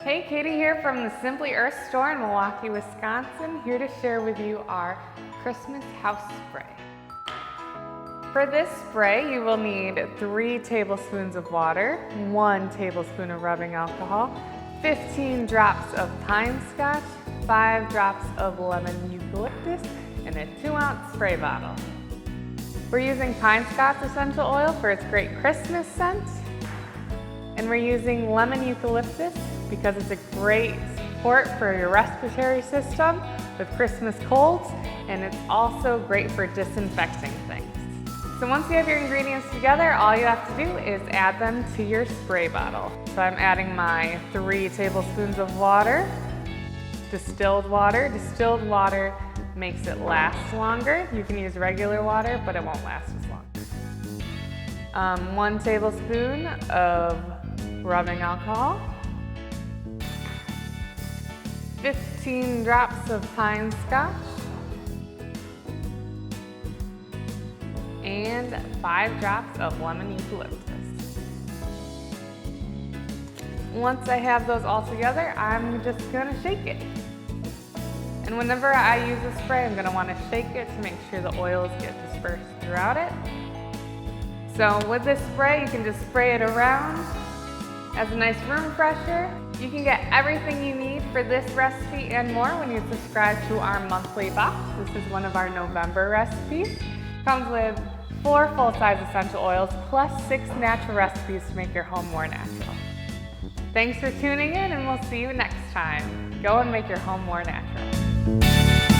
Hey, Katie here from the Simply Earth store in Milwaukee, Wisconsin, here to share with you our Christmas house spray. For this spray, you will need 3 tablespoons of water, 1 tablespoon of rubbing alcohol, 15 drops of pine scotch, 5 drops of lemon eucalyptus, and a 2-ounce spray bottle. We're using Pine Scotch Essential Oil for its great Christmas scent, and we're using lemon eucalyptus because it's a great support for your respiratory system with Christmas colds, and it's also great for disinfecting things. So once you have your ingredients together, all you have to do is add them to your spray bottle. So I'm adding my 3 tablespoons of water, distilled water. Distilled water makes it last longer. You can use regular water, but it won't last as long. 1 tablespoon of rubbing alcohol, 15 drops of pine scotch, and 5 drops of lemon eucalyptus. Once I have those all together, I'm just gonna shake it. And whenever I use a spray, I'm gonna wanna shake it to make sure the oils get dispersed throughout it. So with this spray, you can just spray it around as a nice room fresher. You can get everything you need for this recipe and more when you subscribe to our monthly box. This is one of our November recipes. Comes with 4 full-size essential oils plus 6 natural recipes to make your home more natural. Thanks for tuning in, and we'll see you next time. Go and make your home more natural.